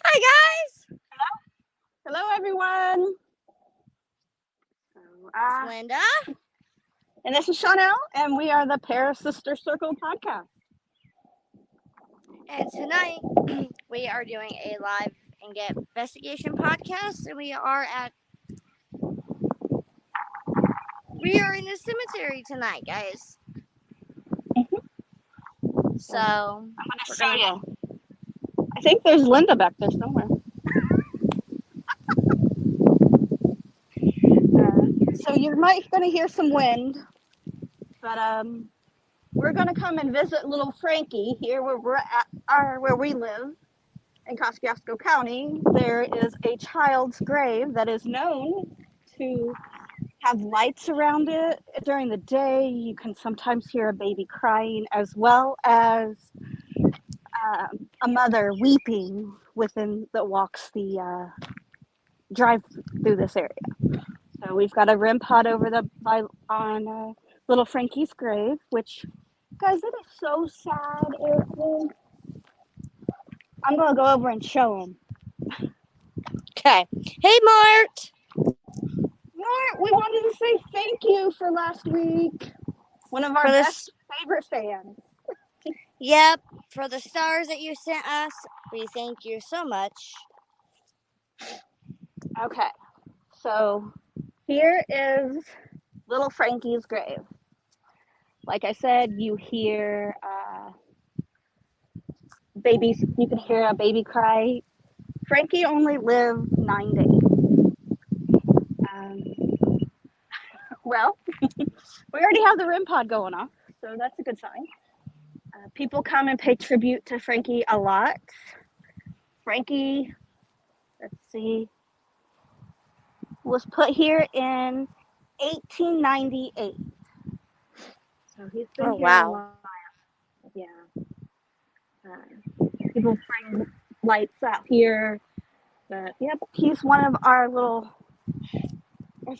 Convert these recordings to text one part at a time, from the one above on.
Hi guys, Hello, everyone. So, it's Linda. and this is Chanel, and we are the ParaSisters Circle podcast. And tonight we are doing a live investigation podcast, and we are in a cemetery tonight, guys. So I'm going to show you. I think there's Linda back there somewhere. So you might going to hear some wind, but we're going to come and visit little Frankie here where we're at, where we live in Kosciuszko County. There is a child's grave that is known to have lights around it during the day. You can sometimes hear a baby crying, as well as a mother weeping that walks the drive through this area. So we've got a rim pot on little Frankie's grave, which, guys, it is so sad. I'm gonna go over and show him. okay. Hey Mart. Mart, we wanted to say thank you for last week. One of our best favorite fans. Yep, for the stars that you sent us, we thank you so much. Okay, so here is little Frankie's grave. Like I said, you hear babies. You can hear a baby cry. Frankie only lived 9 days. Well, we already have the REM pod going off, so that's a good sign. People come and pay tribute to Frankie a lot. Frankie, let's see, was put here in 1898. So he's been here a while. Yeah. People bring lights out here. But yep, he's one of our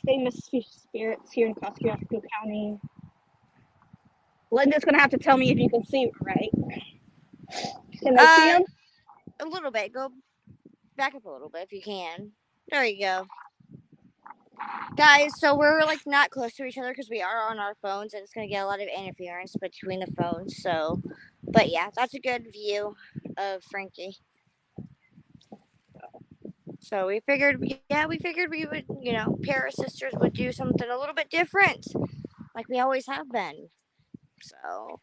famous spirits here in Kosciuszko County. Linda's gonna have to tell me if you can see it right. Can I see him? A little bit. Go back up a little bit if you can. There you go. Guys, so we're like not close to each other because we are on our phones and it's going to get a lot of interference between the phones. So, but yeah, that's a good view of Frankie. So we figured we would, ParaSisters would do something a little bit different like we always have been. So,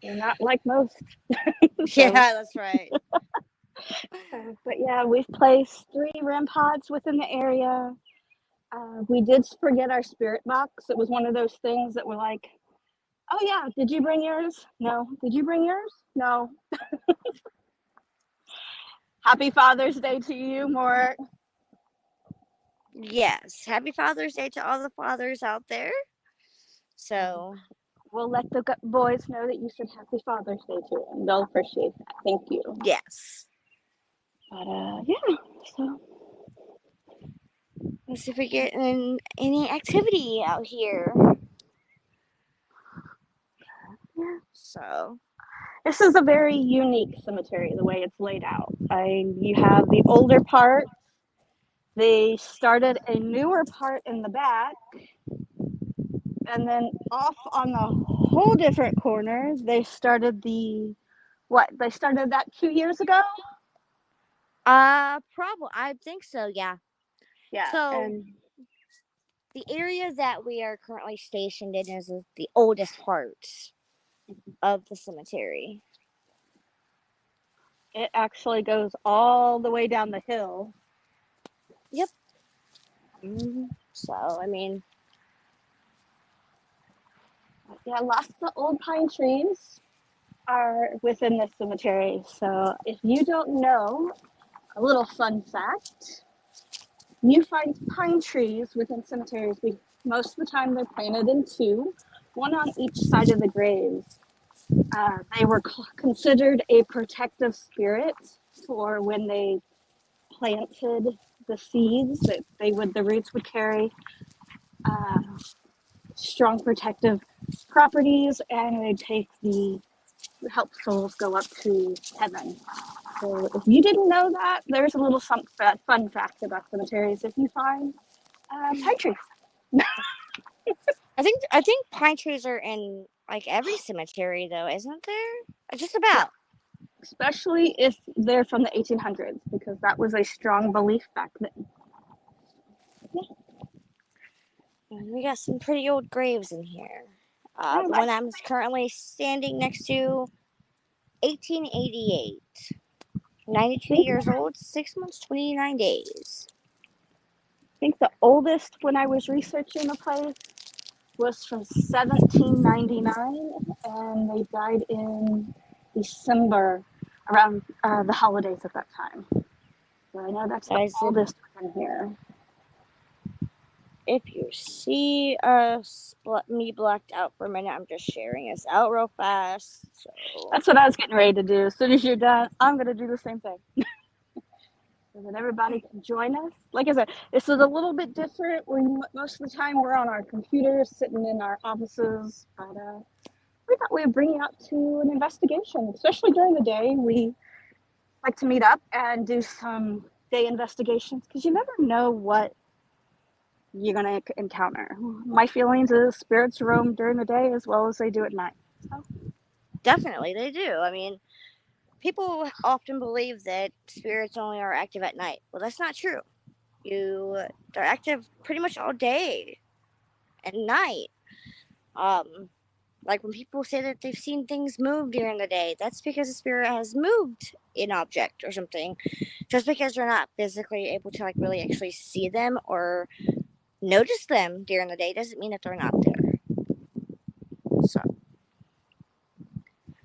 you're not like most. Yeah, that's right. But yeah, we've placed 3 REM pods within the area. We did forget our spirit box. It was one of those things that were like, oh yeah, did you bring yours? No. Did you bring yours? No. Happy Father's Day to you, Mort. Yes, happy Father's Day to all the fathers out there. So we'll let the boys know that you said Happy Father's Day to them. They'll appreciate that. Thank you. Yes. But yeah, so let's see if we get in any activity out here. Yeah. So this is a very unique cemetery, the way it's laid out. You have the older part. They started a newer part in the back. And then off on the whole different corners, they started They started that 2 years ago? probably. I think so, yeah. Yeah. So, and the area that we are currently stationed in is the oldest part of the cemetery. It actually goes all the way down the hill. Yep. So, I mean, yeah, lots of old pine trees are within the cemetery. So if you don't know, a little fun fact, you find pine trees within cemeteries. Most of the time they're planted in 2, one on each side of the graves. They were considered a protective spirit for when they planted the seeds that the roots would carry strong protective properties, and they'd help souls go up to heaven. So if you didn't know that, there's a little fun fact about cemeteries. If you find pine trees. I think pine trees are in like every cemetery, though, isn't there? Just Yeah, about. especially if they're from the 1800s, because that was a strong belief back then. And we got some pretty old graves in here. All The right. one I'm currently standing next to, 1888. 92 I years old, 6 months, 29 days. think the oldest when I was researching the place was from 1799, and they died in December around the holidays at that time. So I know that's the Guys, oldest one here. if you see me blacked out for a minute, I'm just sharing this out real fast. So That's what I was getting ready to do. As soon as you're done, I'm going to do the same thing. So that everybody can join us. Like I said, this is a little bit different. Most of the time we're on our computers, sitting in our offices, but we thought we would bring you out to an investigation, especially during the day. We like to meet up and do some day investigations because you never know what you're going to encounter. My feelings is spirits roam during the day as well as they do at night. So. definitely, they do. I mean, people often believe that spirits only are active at night. Well, that's not true. They're active pretty much all day and night. Um, like when people say that they've seen things move during the day, that's because the spirit has moved an object or something. Just because they're not physically able to like really actually see them or notice them during the day doesn't mean that they're not there. So,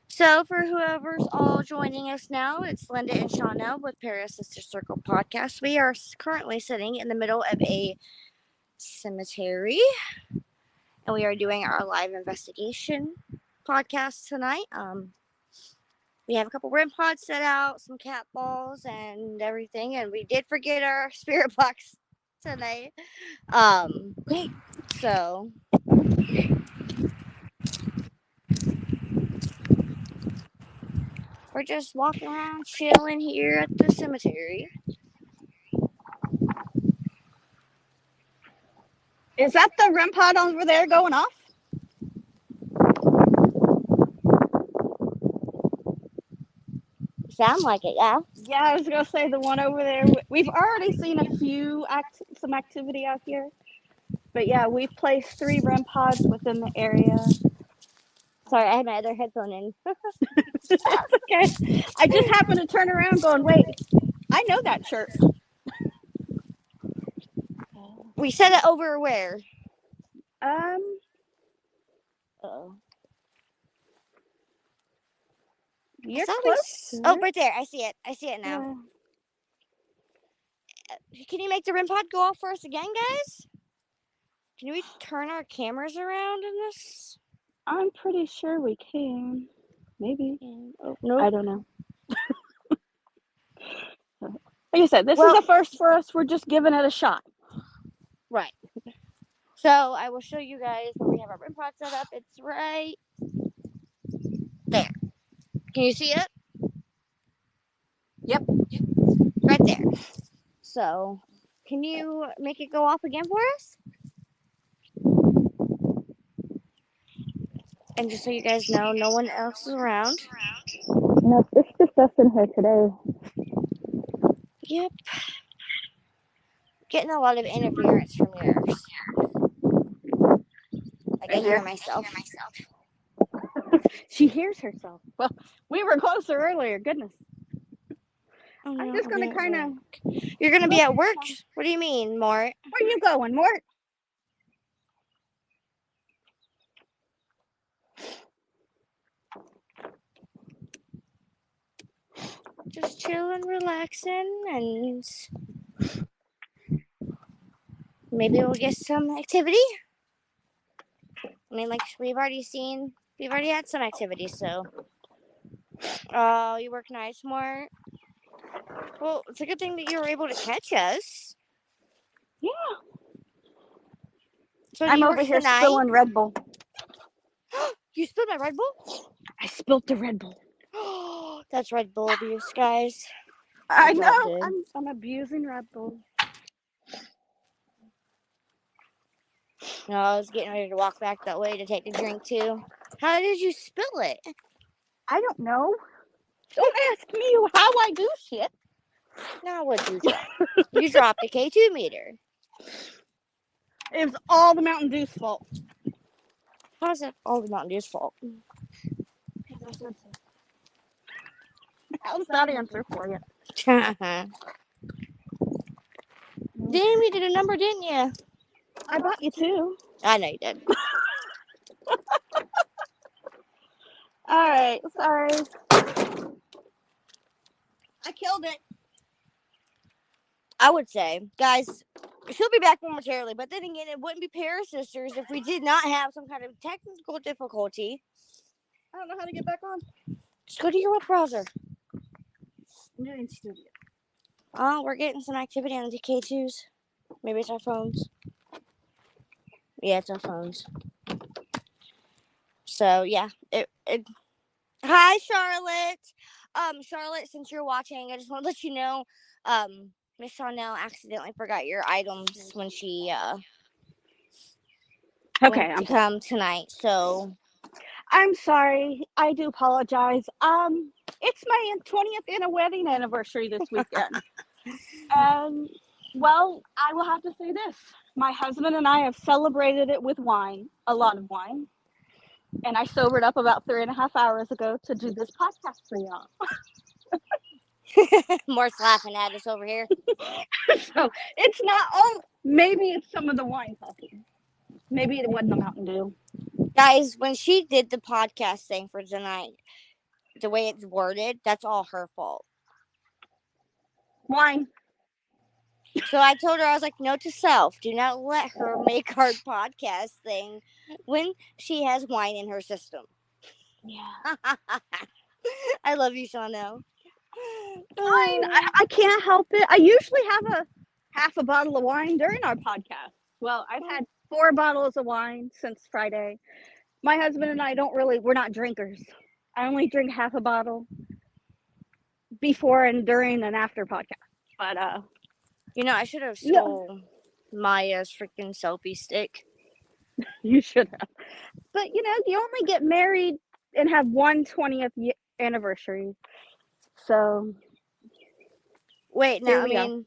so for whoever's all joining us now, it's Linda and Shauna with ParaSisters Circle podcast. We are currently sitting in the middle of a cemetery, and we are doing our live investigation podcast tonight. We have a couple REM pods set out, some cat balls, and everything, and we did forget our spirit box tonight. Great. So we're just walking around, chilling here at the cemetery. Is that the REM pod over there going off? Sound like it, yeah. Yeah, I was gonna say the one over there. We've already seen some activity out here, but yeah, we've placed 3 REM pods within the area. Sorry, I had my other headphone in. That's okay. I just happened to turn around, going, "Wait, I know that church." We set it over where? Um, Oh, I you're saw we. close to Oh, it. right there. I see it. I see it now. Yeah, Can you make the REM pod go off for us again, guys? Can we turn our cameras around in this? I'm pretty sure we can. Maybe. Oh, nope. I don't know. Like I said, this is Well, a first for us. We're just giving it a shot. right. So I will show you guys where we have our REM pod set up. It's right there. Can you see it? Yep. Right there. So, can you make it go off again for us? And just so you guys know, no one else is around. No, it's just us in here today. Yep. Getting a lot of interference from yours. Like I hear myself. She hears herself. Well, we were closer earlier. Goodness. Oh I'm no, just I'll going be to at kind work. of. You're gonna be at work? What do you mean, Mort? Where are you going, Mort? Just chilling, relaxing, and maybe we'll get some activity. I mean, like we've already had some activity, so. Oh, you work nights, Mort? Well, it's a good thing that you were able to catch us. Yeah. So do I'm you over work here tonight? spilling Red Bull. You spilled my Red Bull? I spilled the Red Bull. That's Red Bull abuse, guys. I Don't know. do. I'm abusing Red Bull. No, I was getting ready to walk back that way to take a drink too. How did you spill it? I don't know. Don't ask me how I do shit. Now what'd you drop? You dropped a K2 meter. It was all the Mountain Dew's fault. How's that all the Mountain Dew's fault? How's that answer for you? Damn, you did a number, didn't you? I bought you two. I know you did. All right, sorry. I killed it. I would say, guys, she'll be back momentarily, but then again, it wouldn't be ParaSisters if we did not have some kind of technical difficulty. I don't know how to get back on. Just go to your web browser. I'm doing studio. Oh, we're getting some activity on the K2s. Maybe it's our phones. Yeah, it's our phones. So, yeah. Hi, Charlotte. Charlotte, since you're watching, I just want to let you know, Miss Chanel accidentally forgot your items when she, went to come tonight, so. I'm sorry. I do apologize. It's my 20th wedding anniversary this weekend. Well, I will have to say this. My husband and I have celebrated it with wine, a lot of wine. And I sobered up about 3.5 hours ago to do this podcast for y'all. Mort's laughing at us over here. So it's not all, maybe it's some of the wine talking. Maybe it wasn't the Mountain Dew. Guys, when she did the podcast thing for tonight, the way it's worded, that's all her fault. Wine. So I told her, I was like, note to self, do not let her make our podcast thing when she has wine in her system. Yeah. I love you, Chanel. Fine. I can't help it. I usually have half a bottle of wine during our podcast. Well, I've had 4 bottles of wine since Friday. My husband and I we're not drinkers. I only drink half a bottle before and during and after podcast. But you know, I should have stole Maya's freaking selfie stick. You should have. But you only get married and have one 20th anniversary. So wait, no, I mean,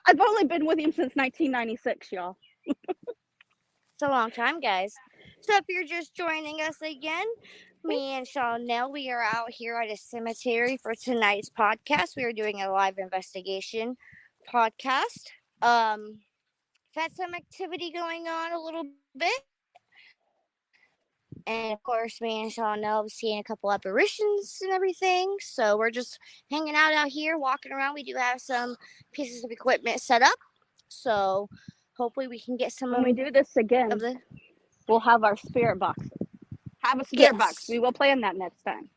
I've only been with him since 1996, y'all. It's a long time, guys. So if you're just joining us again, me and Chanel, we are out here at a cemetery for tonight's podcast. We are doing a live investigation podcast. Had some activity going on a little bit. And of course, me and Chanel have seen a couple apparitions and everything. So we're just hanging out here, walking around. We do have some pieces of equipment set up. So hopefully we can get some. When we do this again, we'll have our spirit box. Have a spirit box. We will plan that next time.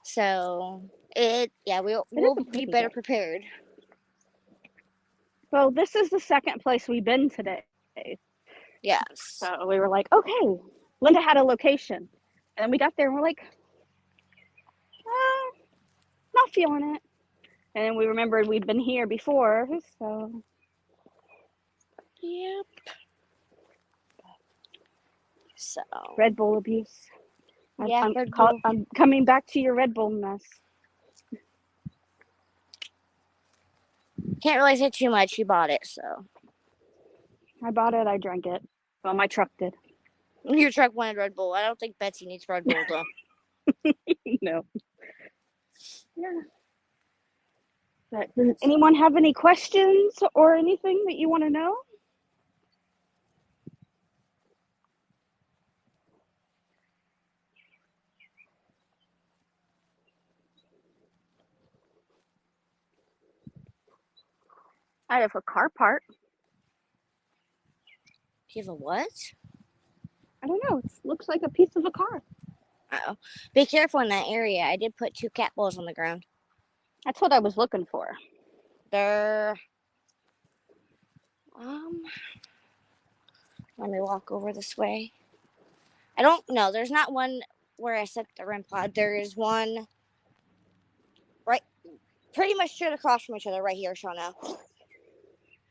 So we'll be better prepared. Well, this is the second place we've been today. Yes. So we were like, okay, Linda had a location. And then we got there and we're like, not feeling it. And then we remembered we'd been here before, so. Yep. So. Red Bull abuse. Yeah, I'm coming back to your Red Bull mess. Can't really say too much. You bought it, so. I bought it. I drank it. Well, my truck did. Your truck wanted Red Bull. I don't think Betsy needs Red Bull, though. No. Yeah. But does anyone have any questions or anything that you want to know? I have a car part. You have a what? I don't know. It looks like a piece of a car. Uh-oh. Be careful in that area. I did put 2 cat balls on the ground. That's what I was looking for. They're... Let me walk over this way. I don't know. There's not one where I set the REM pod. There is one right, pretty much straight across from each other, right here, Shauna.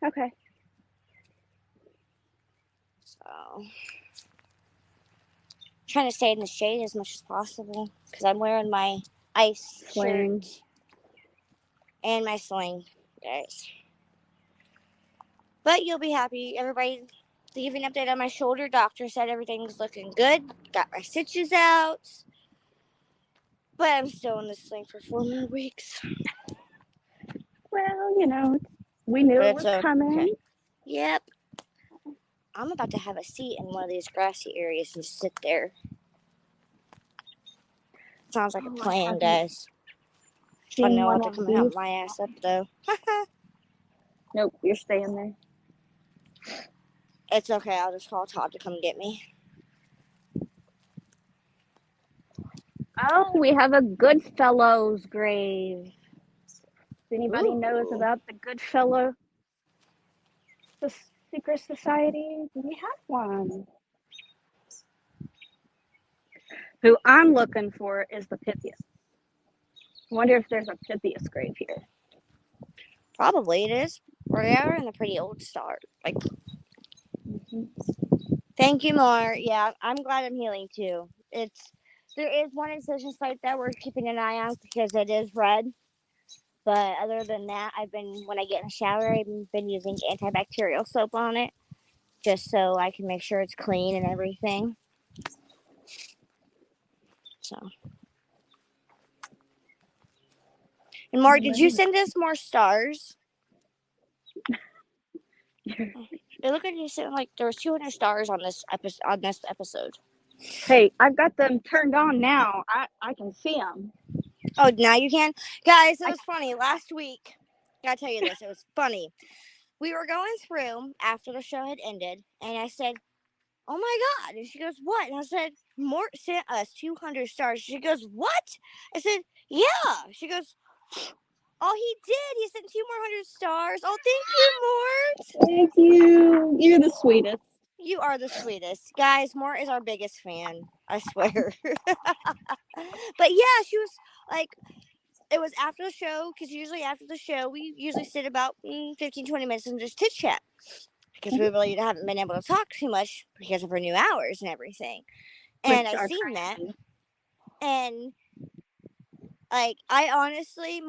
Okay. So, trying to stay in the shade as much as possible because I'm wearing my ice Sling. shirt and my sling, guys. But you'll be happy. Everybody, to give you an update on my shoulder, doctor said everything's looking good. Got my stitches out. But I'm still in the sling for 4 more weeks. Well, you know, we knew But it it's was coming. okay. Yep. I'm about to have a seat in one of these grassy areas and just sit there. Sounds like a plan, guys. I know what to come and help my ass up, though. Nope, you're staying there. It's okay. I'll just call Todd to come get me. Oh, we have a Goodfellows grave. If anybody Ooh. knows about the Goodfellow Secret Society, we have one. Who I'm looking for is the Pythias. I wonder if there's a Pythias grave here. Probably it is. We are in a pretty old start. Like, Thank you, Mar. Yeah, I'm glad I'm healing too. There is one incision site that we're keeping an eye on because it is red. But other than that, when I get in the shower, I've been using antibacterial soap on it just so I can make sure it's clean and everything. So. And Mar, did you send us more stars? It looked like you sent there was 200 stars on this episode. Hey, I've got them turned on now. I can see them. Oh, now you can? Guys, it was funny. Last week, gotta tell you this, it was funny. We were going through after the show had ended, and I said, "Oh my God." And she goes, "What?" And I said, "Mort sent us 200 stars." She goes, "What?" I said, "Yeah." She goes, "Oh, he did. He sent 200 stars. Oh, thank you, Mort." Thank you. You're the sweetest. You are the sweetest. Guys, Mort is our biggest fan. I swear. But yeah, she was like, it was after the show, because usually after the show, we usually sit about 15, 20 minutes and just chit chat. Because we really haven't been able to talk too much because of our new hours and everything. And I seen that. And I honestly,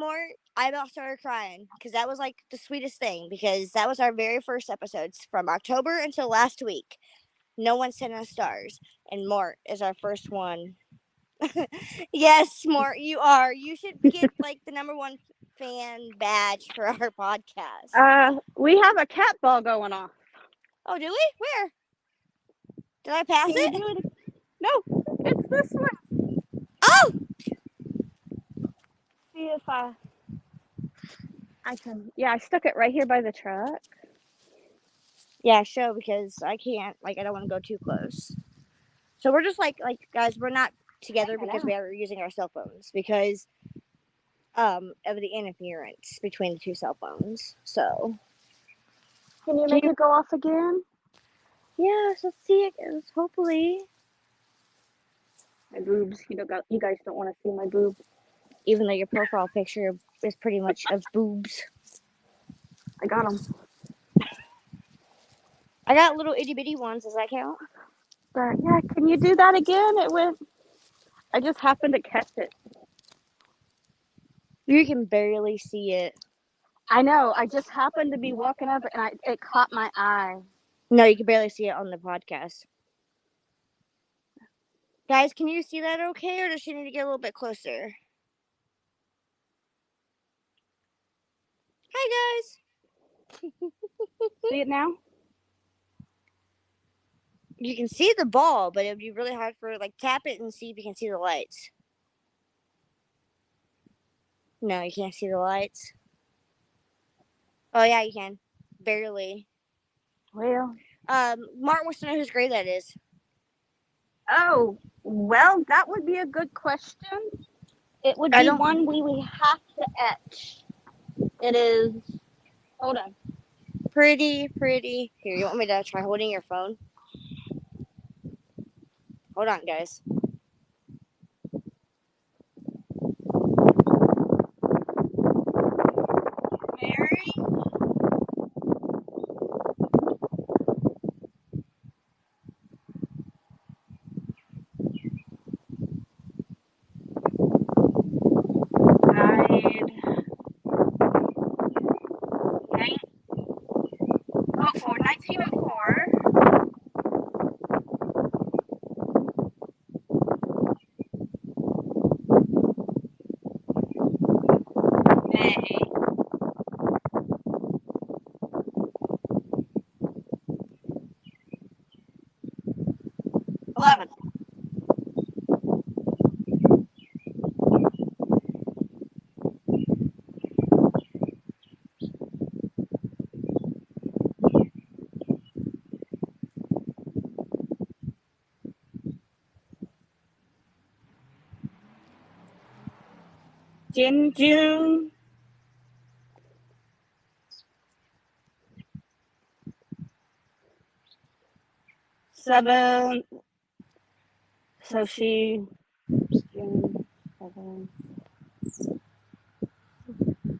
I about started crying because that was like the sweetest thing, because that was our very first episodes from October until last week. No one sent us stars, and Mort is our first one. Yes, Mort, you are. You should get the #1 fan badge for our podcast. We have a cat ball going off. Oh, do we? Where? Did I pass Can you it? do it? No, it's this one. Oh! See if I can. Yeah, I stuck it right here by the truck. Yeah, show, because I can't. I don't want to go too close. So we're just guys, we're not together because we are using our cell phones because of the interference between the two cell phones. So. Can you make it go off again? Yes, let's see it. Hopefully. My boobs. You guys don't want to see my boobs. Even though your profile picture is pretty much of boobs. I got them. I got little itty bitty ones. Does that count? But yeah, can you do that again? It went. I just happened to catch it. You can barely see it. I know. I just happened to be walking up and it caught my eye. No, you can barely see it on the podcast. Guys, can you see that okay, or does she need to get a little bit closer? Hi, guys. See it now? You can see the ball, but it would be really hard for tap it and see if you can see the lights. No, you can't see the lights. Oh yeah, you can. Barely. Well. Martin wants to know whose grave that is. Oh, well, that would be a good question. It would be one we would have to etch. It is. Hold on. Pretty. Here, you want me to try holding your phone? Hold on, guys. Mary? Died. For 1904. May 11th. June 7th. So she June 7th.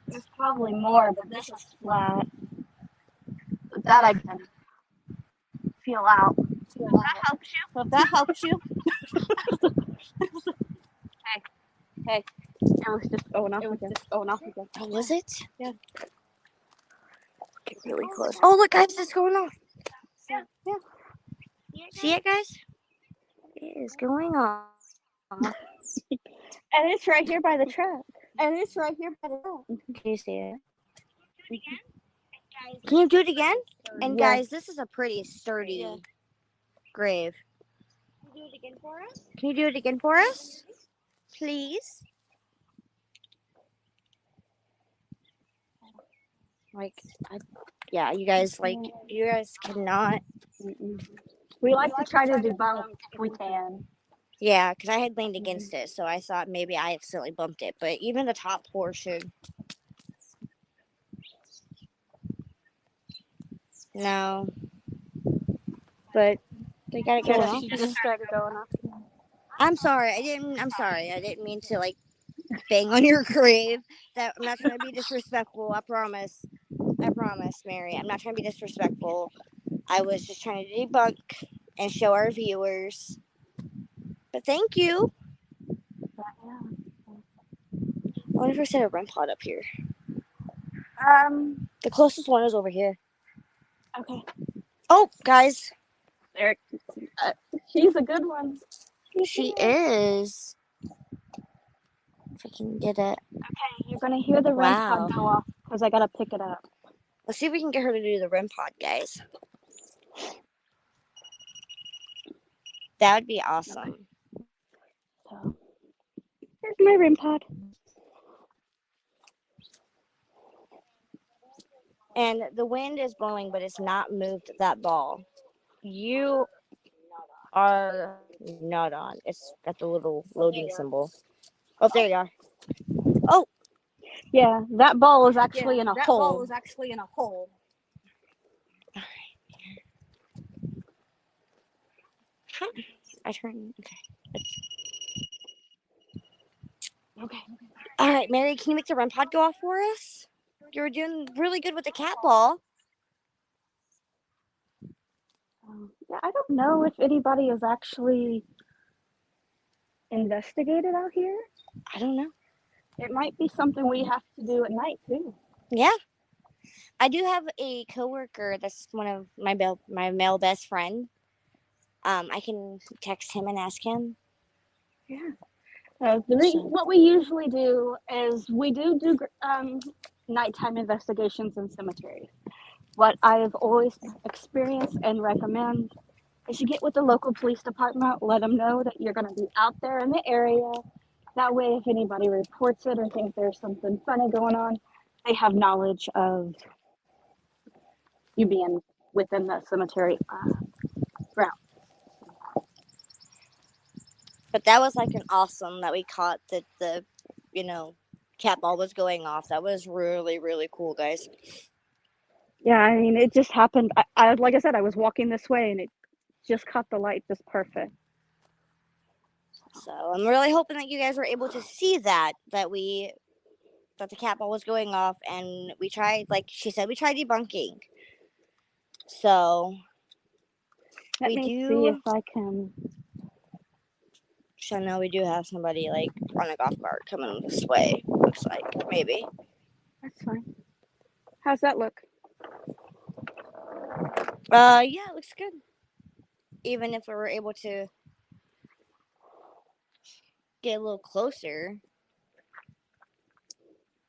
There's probably more, but this is flat. But that I can feel out. If that helps you. So if that helps you. Hey. It was just going off again. Oh, was it? Yeah. Get really close. Oh, look, guys, it's going off. Yeah. See it, guys? It is going off. And it's right here by the truck. Can you see it? Can you do it again? And Yeah. guys, this is a pretty sturdy grave. Can you do it again for us? Can you do it again for us? Please? Yeah, you guys cannot. We like to try to do both if we can. Yeah, because I had leaned against it, so I thought maybe I accidentally bumped it. But even the top portion. No. But they got it going off. She just started going off. I'm sorry. I didn't mean to bang on your grave. That I'm not trying to be disrespectful. I promise, Mary. I'm not trying to be disrespectful. I was just trying to debunk and show our viewers. But thank you. I wonder if I set a REM pod up here. The closest one is over here. Okay. Oh, guys. There. She's a good one. She is. If I can get it. Okay, you're gonna hear the REM pod go off because I gotta pick it up. Let's see if we can get her to do the REM pod, guys. That would be awesome. So, here's my REM pod. And the wind is blowing, but it's not moved that ball. You are not on. It's got the little loading symbol. Oh, there you are. Oh! Yeah, that ball is actually in a hole. I turn. Okay. All right, Mary, can you make the REM pod go off for us? You're doing really good with the cat ball. Yeah, I don't know if anybody is actually investigated out here. I don't know. It might be something we have to do at night too. Yeah. I do have a coworker that's one of my male best friend. I can text him and ask him. Yeah. What we usually do is we do nighttime investigations in cemeteries. What I have always experienced and recommend is you get with the local police department, let them know that you're going to be out there in the area. That way, if anybody reports it or think there's something funny going on, they have knowledge of you being within the cemetery ground. But that was an awesome that we caught that the cat ball was going off. That was really, really cool, guys. Yeah, I mean, it just happened. I like I said, I was walking this way and it just caught the light just perfect. So I'm really hoping that you guys were able to see that the cat ball was going off, and we tried, like she said, we tried debunking. So Let we me do. see if I can. Chanel, we do have somebody like on a golf cart coming this way. Looks like maybe. That's fine. How's that look? Yeah, it looks good. Even if we were able to get a little closer.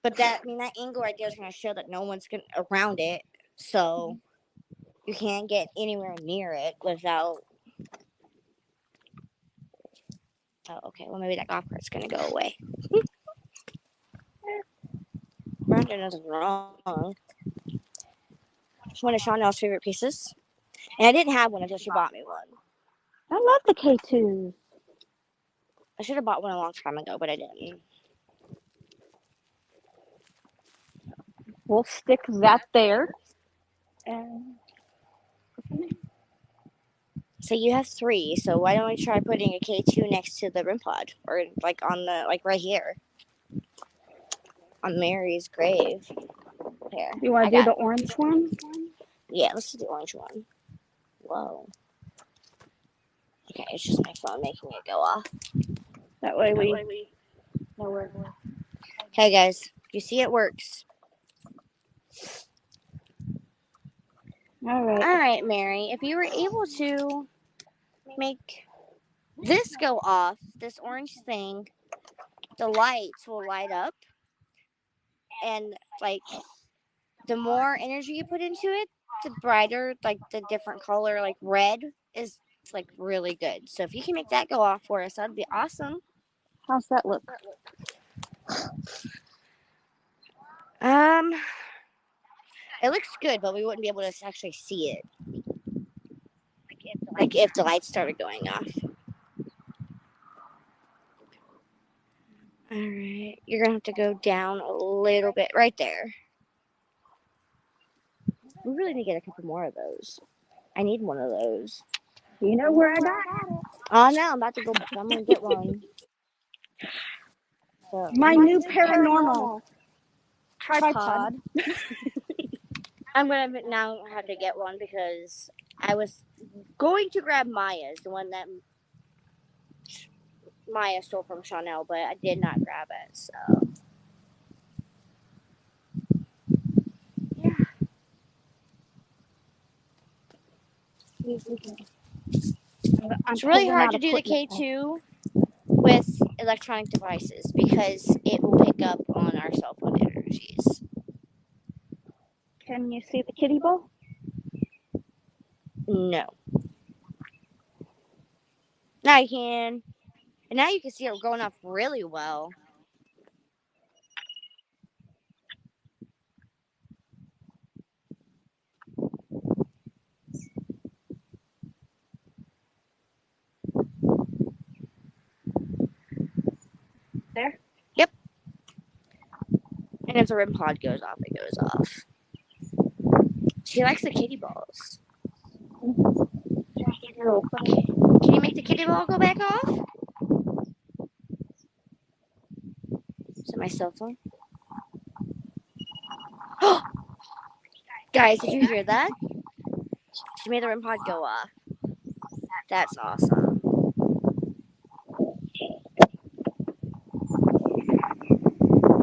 But that angle right there is going to show that no one's around it, so you can't get anywhere near it without. Oh, okay. Well, maybe that golf cart's going to go away. Brandon isn't wrong. It's one of Chanel's favorite pieces, and I didn't have one until she bought me one. I love the K2s. I should have bought one a long time ago, but I didn't. We'll stick that there. And so you have 3. So why don't we try putting a K2 next to the REM pod, or like on the right here on Mary's grave? Here. You want to do the orange one? Yeah, let's do the orange one. Whoa. Okay, it's just my phone making it go off. That way we know where. Hey guys, you see it works. All right. All right, Mary, if you were able to make this go off, this orange thing, the lights will light up, and like the more energy you put into it, the brighter, like the different color, like red is like really good. So if you can make that go off for us, that'd be awesome. How's that look? It looks good, but we wouldn't be able to actually see it. Like if the lights started going off. All right, you're gonna have to go down a little bit right there. We really need to get a couple more of those. I need one of those. You know where I got it? Oh no, I'm gonna get one. So, My new paranormal tripod. I'm gonna now have to get one because I was going to grab Maya's, the one that Maya stole from Chanel, but I did not grab it. So yeah, it's really hard to do the K2 with electronic devices because it will pick up on our cell phone energies. Can you see the kitty ball? No. Now you can. And now you can see it going off really well. There? Yep. And if the REM pod goes off, it goes off. She likes the kitty balls. Okay. Can you make the kitty ball go back off? Is it my cell phone? Guys, did you hear that? She made the REM pod go off. That's awesome.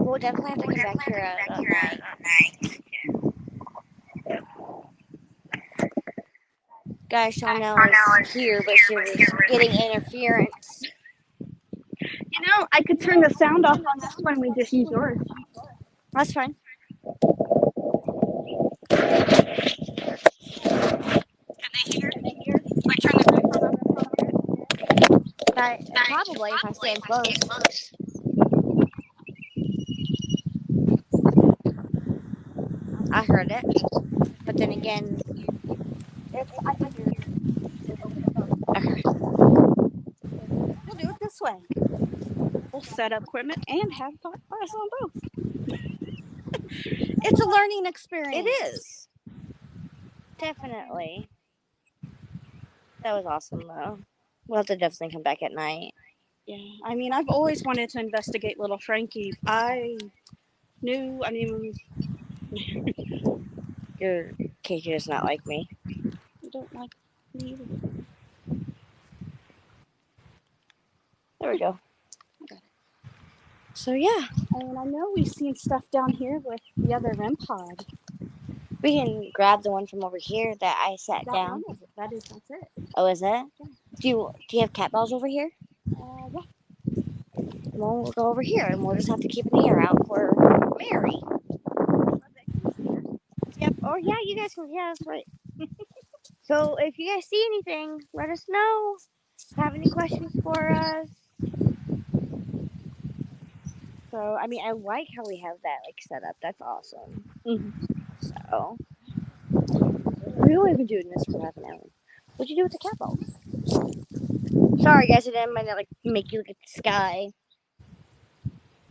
We'll definitely have to come back here at night. Guys, Chanel is here, but she was getting interference. You know, I could turn the sound off on this one. We just use yours. That's fine. Can they hear? If I turn the Probably if I stand close. I heard it, but then again, I can hear it. okay. We'll do it this way. We'll set up equipment and have class on both. It's a learning experience. It is. Definitely. That was awesome, though. We'll have to definitely come back at night. Yeah, I mean, I've always wanted to investigate little Frankie. I mean, Your KJ does not like me. you don't like me either. There we go. I got it. So yeah, And I know we've seen stuff down here with the other REM pod. we can grab the one from over here that I sat That down. one is it. That's it. Oh, is it? Yeah. Do you have cat balls over here? Yeah. Well, we'll go over here and we'll just have to keep an ear out for Mary. Yep. Oh yeah, you guys can. Yeah, that's right. So if you guys see anything, let us know. Have any questions for us? So I mean, I like how we have that like set up. That's awesome. So we've only been doing this for half an hour. What'd you do with the cat balls? Sorry guys, I didn't mean to like make you look at the sky.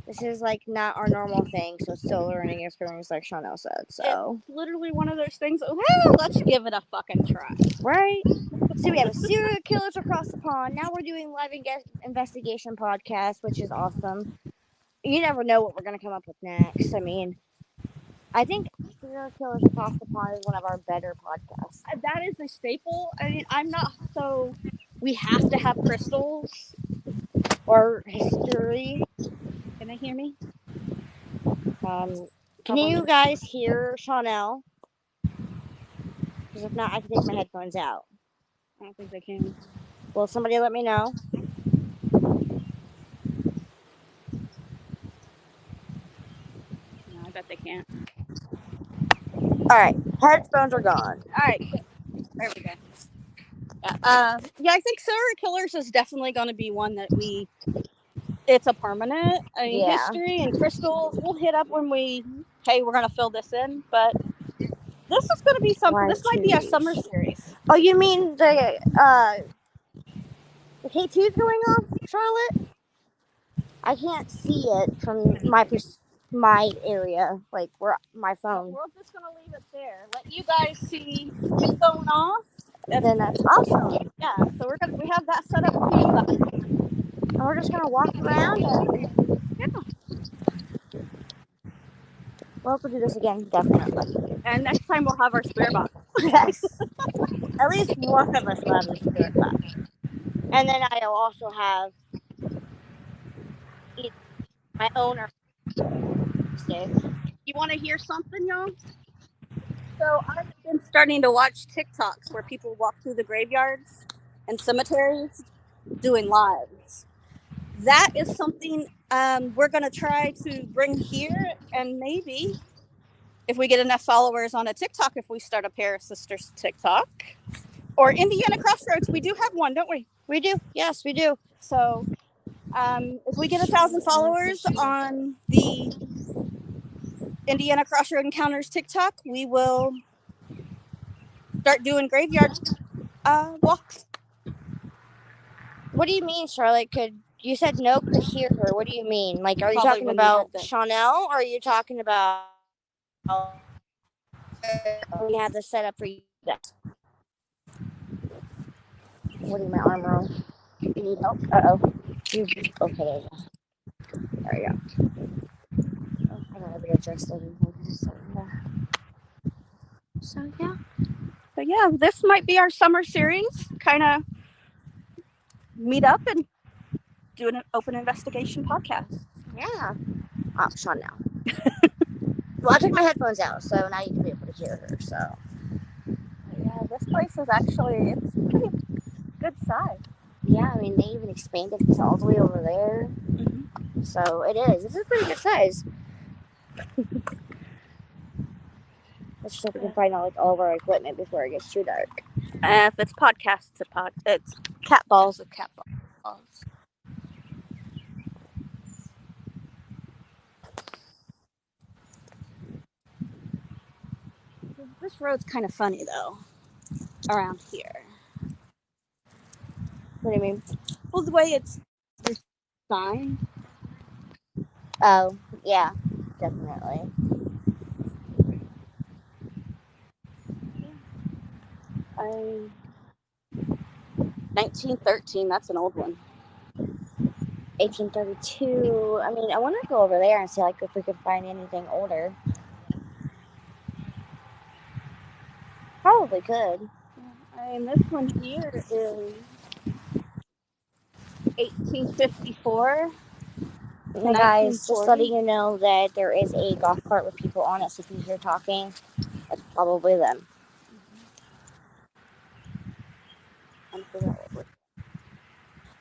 This is like not our normal thing, so it's still learning experience, like Chanel said. So It's literally one of those things. Well, let's give it a fucking try. right. So we have a serial killers across the pond. Now we're doing live investigation podcast, which is awesome. You never know what we're gonna come up with next. I mean, I think serial killers across the pond is one of our better podcasts. That is a staple. I mean, I'm not so. We have to have crystals. Or history. Can they hear me? Can you guys hear Chanel? Because if not, I can take my headphones out. I don't think they can. Will somebody let me know? No, I bet they can't. Alright, headphones are gone. Alright, there we go. Yeah, I think serial killers is definitely going to be one that it's a permanent. I mean, Yeah. history and crystals, we'll hit up when we're going to fill this in, but this is going to be something, this might be our summer series. Oh, you mean the K2's going off, Charlotte? I can't see it from my area, like where my phone. We're just going to leave it there. Let you guys see it going off. Then that's awesome. Yeah, so we have that set up for you guys. And we're just gonna walk around and we'll have to do this again, definitely. And next time we'll have our spirit box. Yes. At least one of us will have a spirit box. And then I'll also have my own stick. You want to hear something, y'all? So I've been starting to watch TikToks where people walk through the graveyards and cemeteries doing lives. That is something we're going to try to bring here, and maybe if we get enough followers on a TikTok, if we start a ParaSisters TikTok or Indiana Crossroads, we do have one, don't we? We do. Yes, we do. So if we get 1,000 followers on the Indiana Crossroad Encounters TikTok, we will start doing graveyard walks. What do you mean, Charlotte? You said no could hear her? What do you mean? Like, are you Probably talking when we about had the- Chanel, or are you talking about we have this set up for you guys? What do you, my arm wrong? You need help? Uh-oh. Okay, there you go. There you go. Oh, I gotta readjust everything. So yeah. This might be our summer series. Kind of meet up and do an open investigation podcast. Yeah. Oh, Chanel. Well, I took my headphones out, so now you can be able to hear her. So Yeah, this place is actually it's pretty good size. Yeah, I mean they even expanded this all the way over there. Mm-hmm. So it is. This is a pretty good size. Let's just hope we can find out like all of our equipment before it gets too dark. If it's podcasts, it's cat balls of cat balls. This road's kind of funny though, around here. What do you mean? Well, the way it's designed. Oh, yeah, definitely. 1913. That's an old one. 1832. I mean, I want to go over there and see like if we could find anything older. Probably could. I mean, this one here is 1854 to And guys, just letting 1940. you know that there is a golf cart with people on it. So if you hear talking, that's probably them.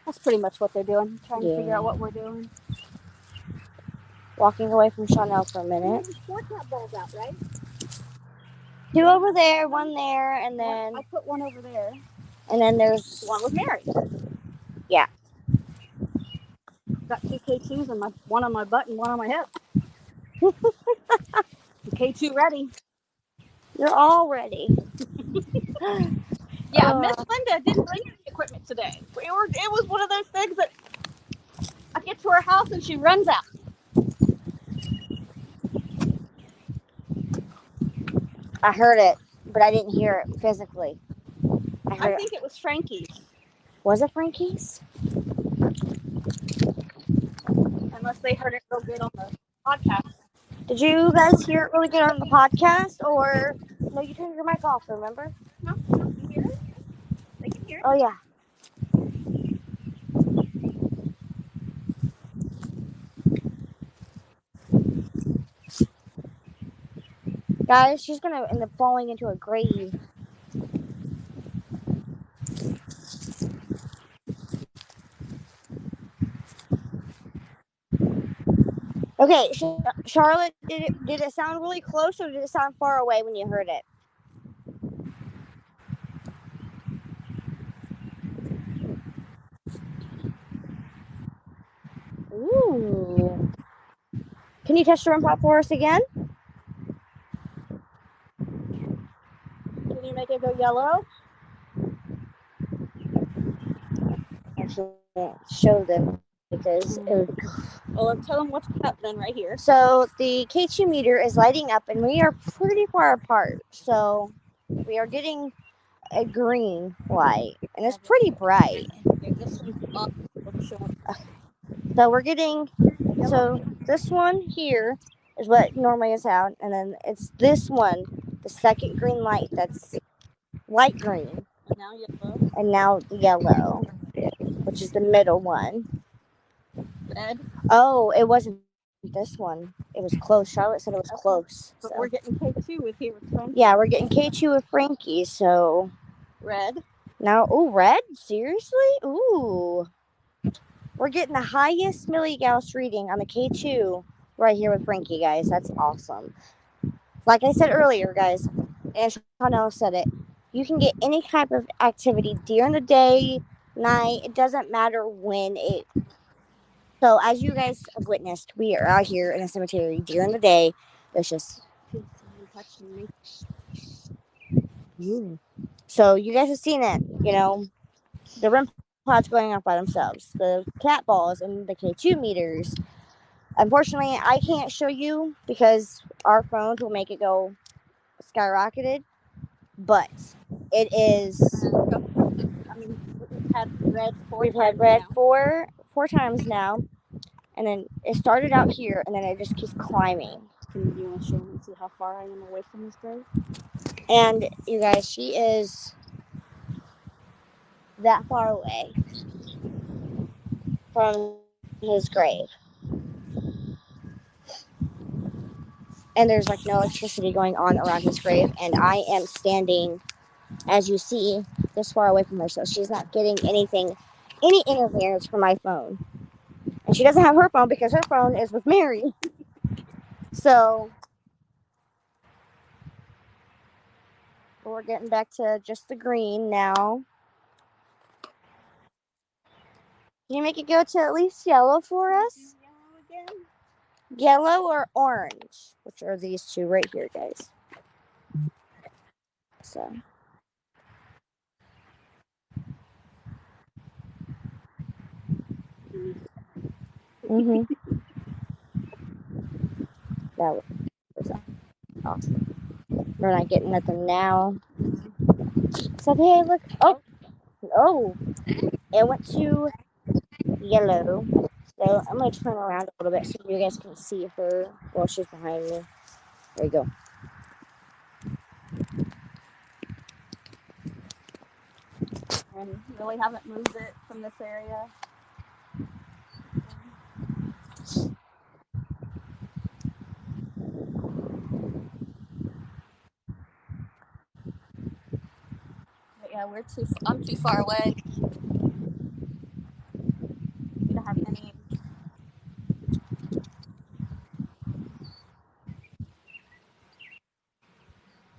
That's pretty much what they're doing. Trying to figure out Yeah. what we're doing. Walking away from Chanel for a minute. There's 4 cat balls out, right? 2 over there, 1 there, and then I put 1 over there. and then there's 1 with Mary. Yeah. Got 2 K2s and 1 on my butt and 1 on my hip. K2 ready. You're all ready. Yeah, Miss Linda didn't bring any equipment today. It was one of those things that I get to her house and she runs out. I heard it, but I didn't hear it physically. I think it was Frankie's. Was it Frankie's? Unless they heard it real good on the podcast. Did you guys hear it really good on the podcast, or no? You turned your mic off. Remember? No, you hear it? They can hear it. Oh yeah. Guys, she's gonna end up falling into a grave. Okay, Charlotte, did it sound really close or did it sound far away when you heard it? Ooh. Can you touch the rim pot for us again? Can you make it go yellow? I can't show them because it would... Well, tell them what's happening right here. So the K2 meter is lighting up and we are pretty far apart. So we are getting a green light and it's pretty bright. So we're getting, so this one here is what normally is out, and then it's this one, the second green light that's light green. Now yellow. And now yellow, which is the middle one. Red. Oh, it wasn't this one. It was close. Charlotte said it was close. But we're getting K2 with here with Frankie. Yeah, we're getting K2 with Frankie, so. Red. Now, oh, red? Seriously? Ooh. We're getting the highest milligauss reading on the K2 right here with Frankie, guys. That's awesome. Like I said earlier, guys, and Chanel said it, you can get any type of activity during the day, night. It doesn't matter when it. So, as you guys have witnessed, we are out here in a cemetery during the day. There's just. So, you guys have seen it, you know. The REM pods going off by themselves, the cat balls, and the K2 meters. Unfortunately, I can't show you because our phones will make it go skyrocketed, but it is. I mean, we've had red four times now, and then it started out here, and then it just keeps climbing. Can you want to show me and see how far I am away from this grave? And you guys, she is that far away from his grave. And there's like no electricity going on around his grave. And I am standing, as you see, this far away from her. So she's not getting anything, any interference from my phone. And she doesn't have her phone because her phone is with Mary. So we're getting back to just the green now. Can you make it go to at least yellow for us? Yellow again? Yellow or orange, which are these two right here, guys. So. That was awesome. We're not getting nothing now. So, hey, look. Oh, it went to yellow. So I'm going to turn around a little bit so you guys can see her. Well, she's behind me. There you go. And really haven't moved it from this area. But yeah, I'm too far away to have any.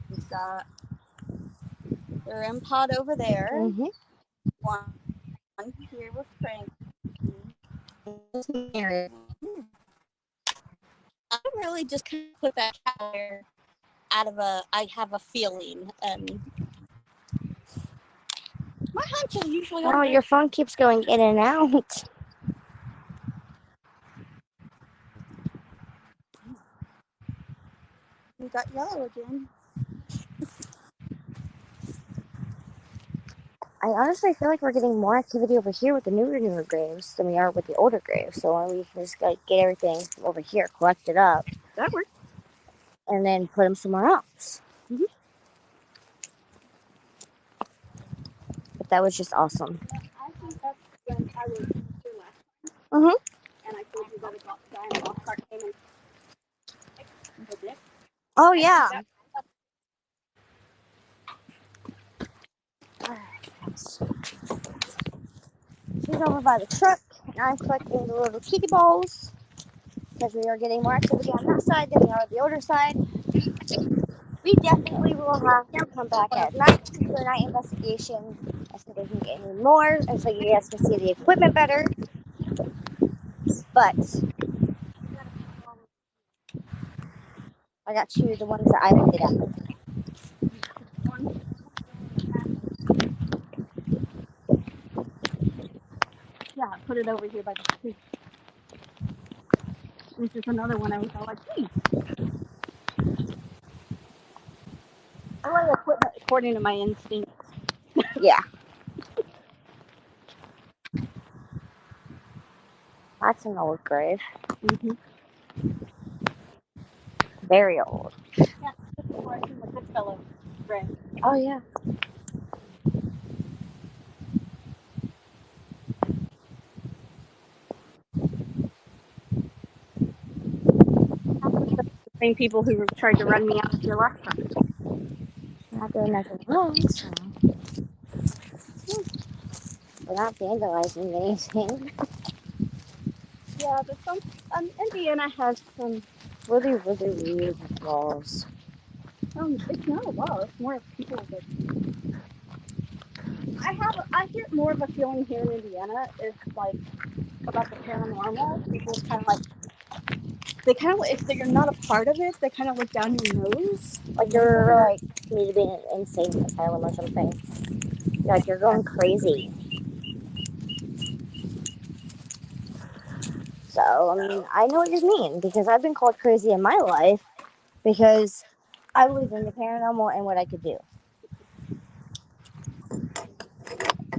We've got their pod over there. Mm-hmm. One here with Frank. I really just kind of put that cat there out of I have a feeling. My hunch is usually Oh, your phone keeps going in and out. We got yellow again. I honestly feel like we're getting more activity over here with the newer graves than we are with the older graves. So why don't we just get everything over here, collect it up, That works. and then put them somewhere else. Mm-hmm. But that was just awesome. I think that's when I was here last time. Mm-hmm. And I told you that a guy in a golf cart came and did it. Oh, yeah. She's over by the truck, and I'm collecting the little tiki balls because we are getting more activity on that side than we are on the older side. We definitely will have to come back at night to do a night investigation so they can get any more and so you guys can see the equipment better. But I got you the ones that I would get at. Yeah, put it over here by the tree. This is another one I was all like, hey. I like equipment according to my instincts. Yeah. That's an old grave. Mm-hmm. Very old. Yeah, this is where I see the good fellow grave. Oh, yeah. The same people who tried to run me out of here last time. Not doing nothing wrong, so. We're not vandalizing anything. Yeah, but Indiana has some. Really weird walls. It's not a wall. It's more of people that. I get more of a feeling here in Indiana is like about the paranormal. People kind of like. They kind of, if you're not a part of it, they kind of look down your nose. Like you're like need to be in an insane asylum or something. Like you're going crazy. So I mean, I know what you mean because I've been called crazy in my life because I believe in the paranormal and what I could do.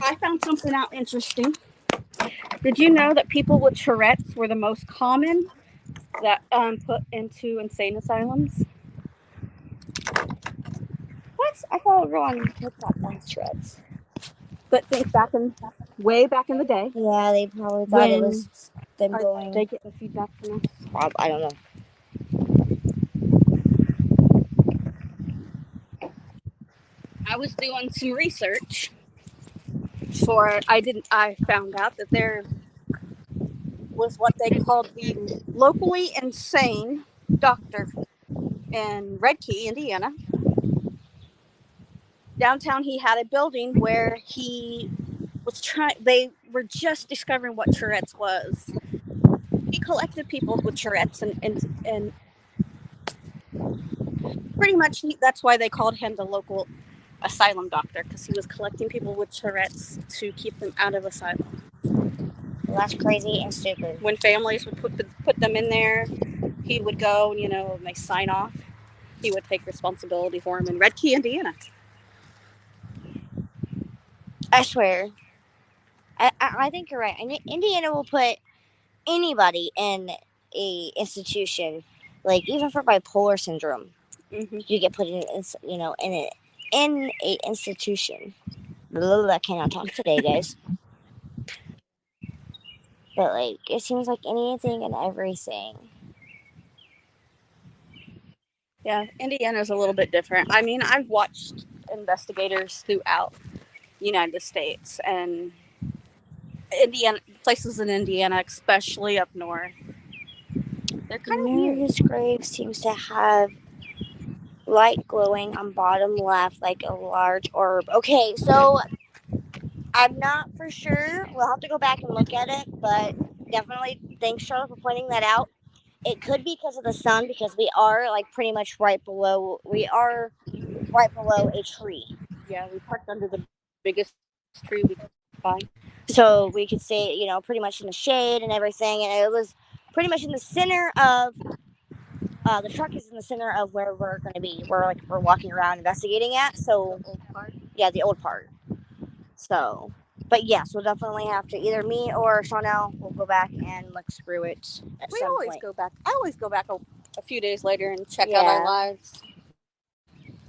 I found something out interesting. Did you know that people with Tourette's were the most common that put into insane asylums? What? I thought everyone TikTok wants shreds. But think way back in the day. Yeah, they probably thought it was them going. They get the feedback from us. I don't know. I was doing some research I found out that there was what they called the locally insane doctor in Red Key, Indiana. Downtown, he had a building where he was they were just discovering what Tourette's was. He collected people with Tourette's and pretty much that's why they called him the local asylum doctor, because he was collecting people with Tourette's to keep them out of asylum. Well, that's crazy and stupid. When families would put them in there, he would go, and they sign off. He would take responsibility for them in Red Key, Indiana. I swear. I think you're right. Indiana will put anybody in a institution, like even for bipolar syndrome, you get put in a institution. I cannot talk today, guys. But like, it seems like anything and everything. Yeah, Indiana's a little bit different. I mean, I've watched investigators throughout the United States and Indiana places in Indiana, especially up north. They're kind of weird. Mary's grave seems to have light glowing on bottom left like a large orb. Okay, so I'm not for sure. We'll have to go back and look at it, but definitely thanks, Charlotte, for pointing that out. It could be because of the sun, because we are like pretty much right below. We are right below a tree. Yeah, we parked under the biggest tree we could find. So we could see, pretty much in the shade and everything. And it was pretty much in the center of, the truck is in the center of where we're going to be. We're walking around investigating at. So, The old part. Yeah, the old part. So, but yes, we'll definitely have to, either me or Chanel will go back and look through it at We some always point. go back. I always go back a few days later and check out our lives,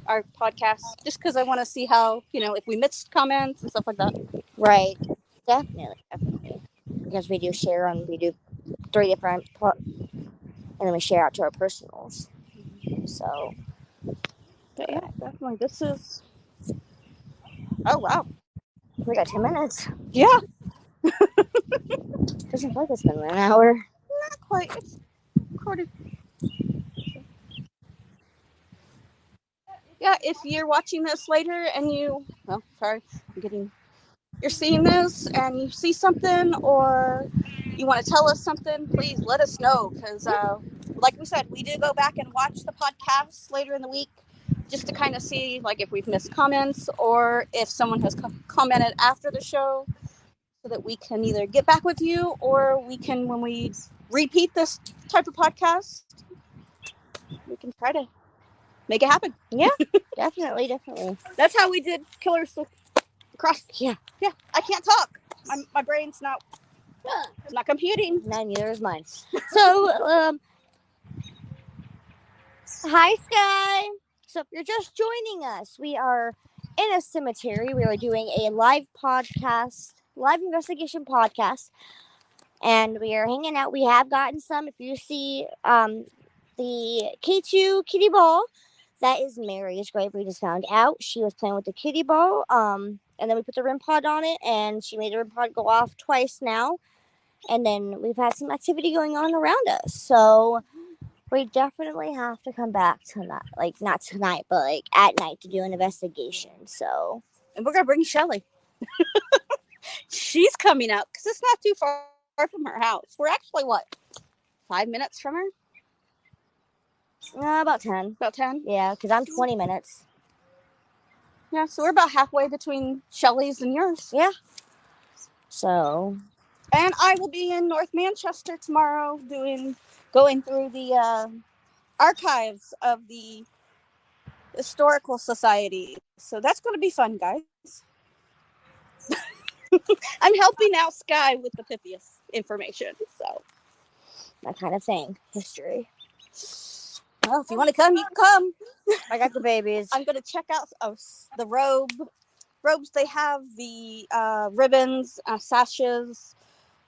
our podcast, just because I want to see how, if we missed comments and stuff like that. Right. Definitely. Because we do 3 different, and then we share out to our personals. So. But yeah, definitely. This is. Oh, wow. We got 10 minutes. Yeah. Doesn't feel like it's been an hour. Not quite. It's recorded. Yeah, if you're watching this later and you're seeing this and you see something or you want to tell us something, please let us know. Because, like we said, we do go back and watch the podcasts later in the week just to kind of see, like, if we've missed comments or if someone has commented after the show, so that we can either get back with you or we can, when we repeat this type of podcast, we can try to make it happen. Yeah, definitely. That's how we did Killers Across. Yeah. I can't talk. My brain's not computing. No, neither is mine. So, hi, Sky. So if you're just joining us, we are in a cemetery. We are doing a live investigation podcast, and we are hanging out. We have gotten some. If you see the K2 kitty ball, that is Mary's grave. We just found out she was playing with the kitty ball. And then we put the REM pod on it, and she made the REM pod go off twice now. And then we've had some activity going on around us. So we definitely have to come back tonight. Like, not tonight, but like at night to do an investigation. So. And we're going to bring Shelly. She's coming out because it's not too far from her house. We're actually, 5 minutes from her? About 10. About 10? Yeah, because I'm 20 minutes. Yeah, so we're about halfway between Shelly's and yours. Yeah. So. And I will be in North Manchester tomorrow going through the archives of the Historical Society. So that's going to be fun, guys. I'm helping out Sky with the Pythias information. So that kind of thing. History. Well, if you want to come, you can come. I got the babies. I'm going to check out the robes they have, the ribbons, sashes,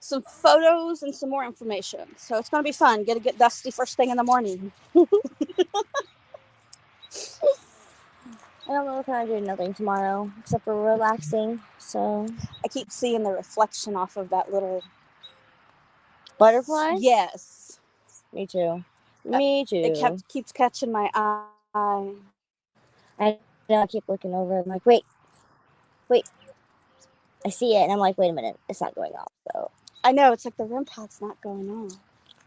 some photos, and some more information. So it's going to be fun. Get dusty first thing in the morning. I don't know if I'm doing nothing tomorrow except for relaxing. So I keep seeing the reflection off of that little butterfly. Yes, me too. Me too. It keeps catching my eye. I keep looking over. I'm like, wait. I see it, and I'm like, wait a minute, it's not going off. So I know, it's like the REM pod's not going on.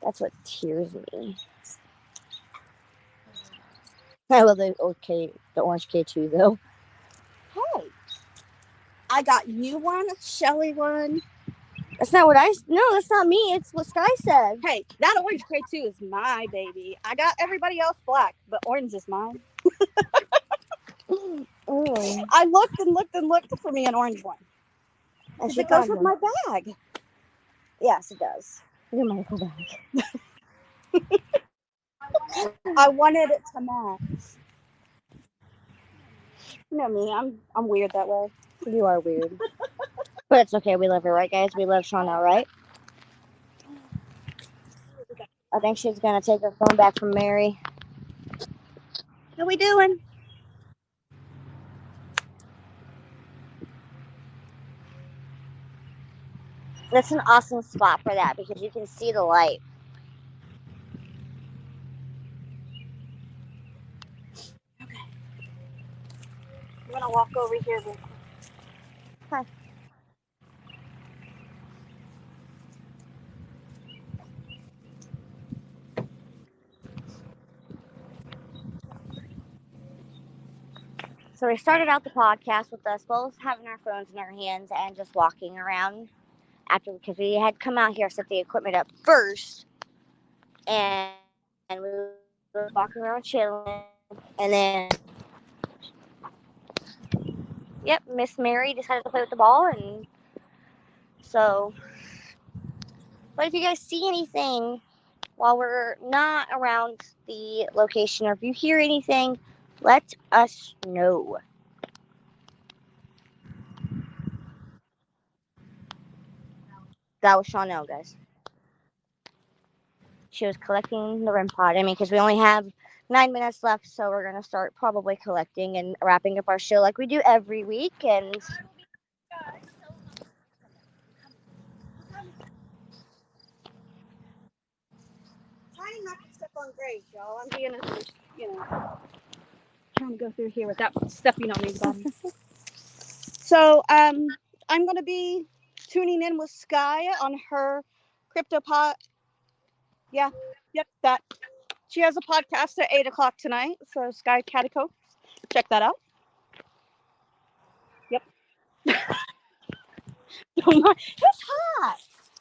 That's what tears me. I love the orange K2 though. Hey, I got you one, Shelly one. That's not what no, that's not me. It's what Sky said. Hey, that orange K2 is my baby. I got everybody else black, but orange is mine. I looked and looked for me an orange one. It goes with my bag. Yes, it does. You might go back. I wanted it to match. You know me, I'm weird that way. You are weird. But it's okay. We love her, right, guys? We love Shauna, right? I think she's going to take her phone back from Mary. How we doing? That's an awesome spot for that because you can see the light. Okay. I'm gonna walk over here real quick. Hi. So we started out the podcast with us both having our phones in our hands and just walking around after because we had come out here set the equipment up first, and we were walking around chilling, and then yep, Miss Mary decided to play with the ball, and so. But if you guys see anything while we're not around the location, or if you hear anything, let us know. That was Chanel, guys. She was collecting the REM pod. I mean, because we only have 9 minutes left, so we're going to start probably collecting and wrapping up our show like we do every week. And Trying not to step on Grace, y'all. I'm being trying to go through here without stepping on anybody. So, I'm gonna be tuning in with Sky on her CryptoPod. Yeah, yep, that. She has a podcast at 8 o'clock tonight. So Sky Catico, check that out. Yep. It's hot.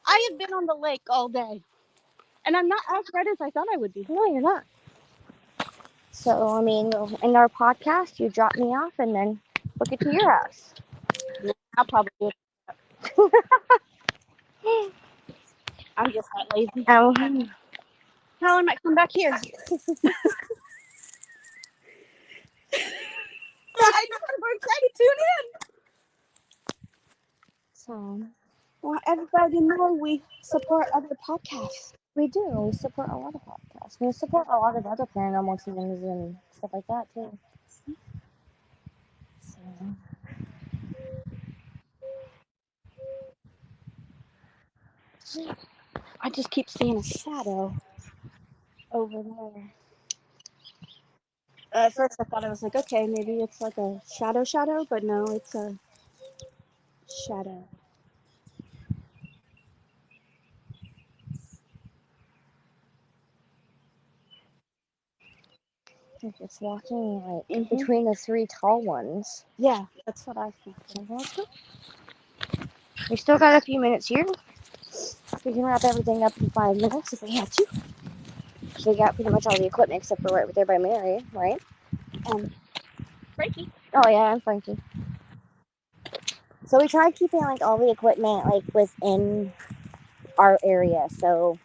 I have been on the lake all day, and I'm not as red as I thought I would be. no, you're not. So, I mean, in our podcast, you drop me off and then we'll get to your house. I'll probably do it. I'm just that lazy. How I might come back here. I know, we're excited to tune in. So, Want everybody to know we support other podcasts. we do. We support a lot of podcasts. We support a lot of other paranormal teams and stuff like that, too. So. I just keep seeing a shadow over there. At first I thought I was like, okay, maybe it's like a shadow, but no, it's a shadow. I think it's walking like between the three tall ones. Yeah, that's what I think. We still got a few minutes here. We can wrap everything up in 5 minutes if we have to. So we got pretty much all the equipment except for right there by Mary, right? Frankie. Oh yeah, and Frankie. So we tried keeping like all the equipment like within our area. So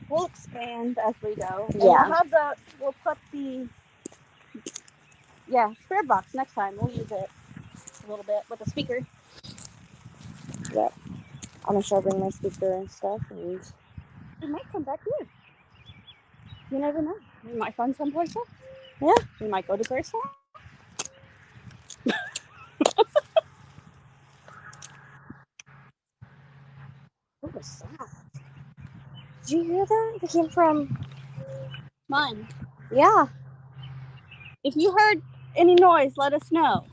We'll expand as we go. And yeah, we'll put the spirit box next time. We'll use it a little bit with a speaker. yep. I'm gonna sure bring my speaker and stuff. And We might come back here. You never know. We might find someplace else. yeah, we might go to Grace. what was that? Did you hear that? It came from Mine. yeah. If you heard any noise, let us know.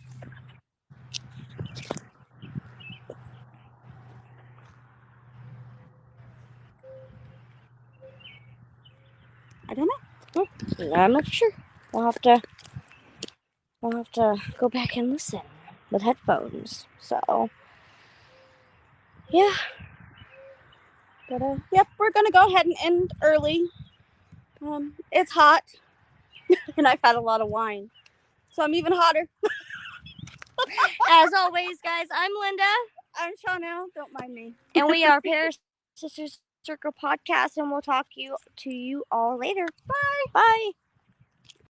I don't know. I'm not sure. We'll have to go back and listen with headphones. So yeah. But yep, we're gonna go ahead and end early. It's hot, and I've had a lot of wine, so I'm even hotter. As always, guys, I'm Linda. I'm Chanel. Don't mind me. And we are ParaSisters Circle podcast, and we'll talk to you all later. Bye. Bye.